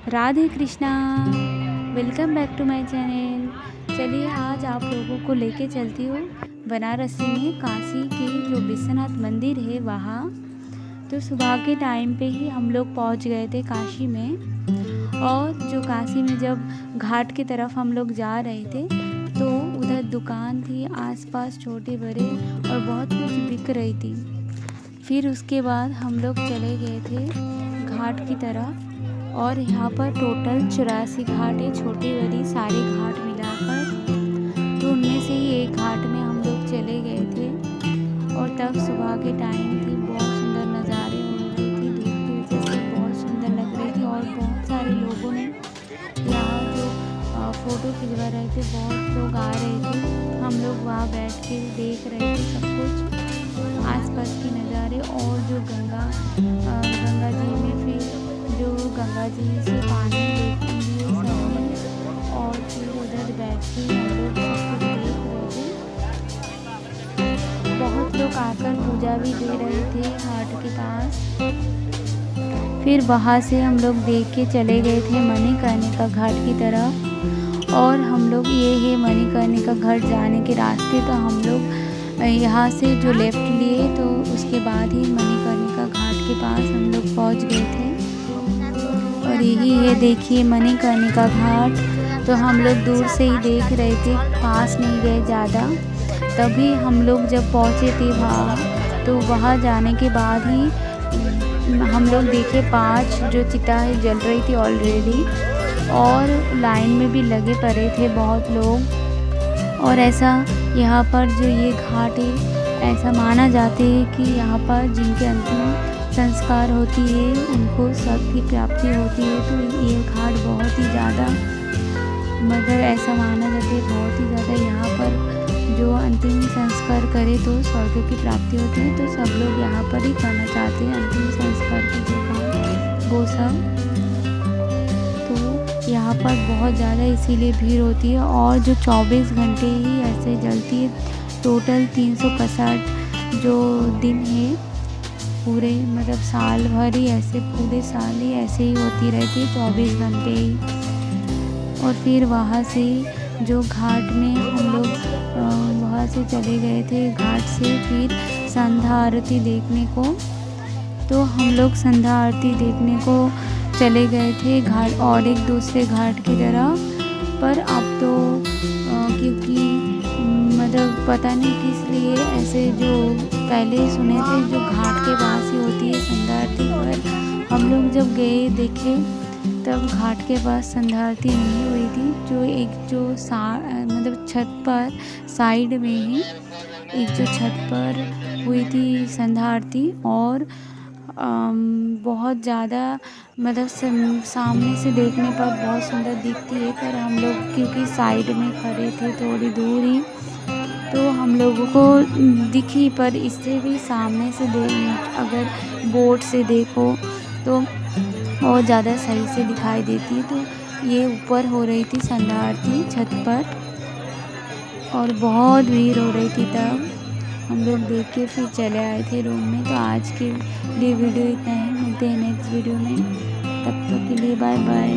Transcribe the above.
Radhe Krishna. Welcome back to my channel. चलिए आज आप लोगों को लेके चलती हूँ बनारस में काशी के जो विश्वनाथ मंदिर है वहाँ। तो सुबह के टाइम पे ही हम लोग पहुँच गए थे काशी में। और जो काशी में जब घाट की तरफ हम लोग जा रहे थे तो उधर दुकान थी आसपास छोटे बड़े और बहुत कुछ बिक रही थी। फिर उसके बाद हम लोग चले गए थे घाट की तरफ। और यहाँ पर टोटल 84 घाट है, छोटे बड़ी सारे घाट मिलाकर। तो उनमें से ही एक घाट में हम लोग चले गए थे। और तब सुबह के टाइम थी, बहुत सुंदर नज़ारे हो रहे थे, धूप की वजह से बहुत सुंदर लग रही थी। और बहुत सारे लोगों ने यहाँ जो फ़ोटो खिंचवा रहे थे, बहुत लोग आ रहे थे। हम लोग वहाँ बैठ के देख रहे थे सब कुछ, आसपास के नज़ारे। और जो गंगा जी में फिर जो गंगा जी से पानी लेके लिए सबने, और फिर उधर बैठ के हम लोग सब कुछ देख रहे थे। बहुत लोग आकर पूजा भी दे रहे थे घाट के पास। फिर वहाँ से हम लोग देख के चले गए थे मणिकर्णिका घाट की तरफ। और हम लोग ये है मणिकर्णिका घाट जाने के रास्ते। तो हम लोग यहाँ से जो लेफ़्ट लिए तो उसके बाद ही मणिकर्णिका घाट के पास हम लोग पहुँच गए थे। और यही है देखिए मणिकर्णिका घाट। तो हम लोग दूर से ही देख रहे थे, पास नहीं गए ज़्यादा। तभी हम लोग जब पहुँचे थे वहाँ, तो वहाँ जाने के बाद ही हम लोग देखे 5 जो चिताएं जल रही थी ऑलरेडी। और लाइन में भी लगे पड़े थे बहुत लोग। और ऐसा यहाँ पर जो ये घाट है, ऐसा माना जाता है कि यहाँ पर जिनके अंतिम संस्कार होती है उनको सबकी प्राप्ति होती है। तो ये घाट बहुत ही ज़्यादा, मतलब ऐसा माना जाता है बहुत ही ज़्यादा यहाँ पर जो अंतिम संस्कार करे तो स्वर्ग की प्राप्ति होती है। तो सब लोग यहाँ पर ही करना चाहते हैं अंतिम संस्कार की जो काम वो सब। तो यहाँ पर बहुत ज़्यादा इसीलिए भीड़ होती है। और जो 24 घंटे ही ऐसे जलती है, टोटल 365 जो दिन है पूरे, मतलब साल भर ही ऐसे, पूरे साल ही ऐसे ही होती रहती है 24 घंटे ही। और फिर वहाँ से जो घाट में हम लोग वहाँ से चले गए थे घाट से फिर संध्या आरती देखने को। तो हम लोग संध्या आरती देखने को चले गए थे घाट और एक दूसरे घाट की तरफ। पर अब तो क्योंकि मतलब पता नहीं किस लिए ऐसे, जो पहले सुने थे जो घाट के पास ही होती है संध्या आरती, पर हम लोग जब गए देखे तब घाट के पास संध्या आरती नहीं हुई थी। जो एक जो मतलब छत पर साइड में ही एक जो छत पर हुई थी संध्या आरती। और बहुत ज़्यादा मतलब सामने से देखने पर बहुत सुंदर दिखती है। पर हम लोग क्योंकि साइड में खड़े थे थोड़ी दूर ही, तो हम लोगों को दिखी। पर इससे भी सामने से अगर बोर्ड से देखो तो और ज़्यादा सही से दिखाई देती है। तो ये ऊपर हो रही थी संध्या आरती छत पर और बहुत भीड़ हो रही थी। तब हम लोग देख के फिर चले आए थे रूम में। तो आज के लिए वीडियो इतना ही, मिलते हैं नेक्स्ट वीडियो में। तब तक के लिए बाय बाय।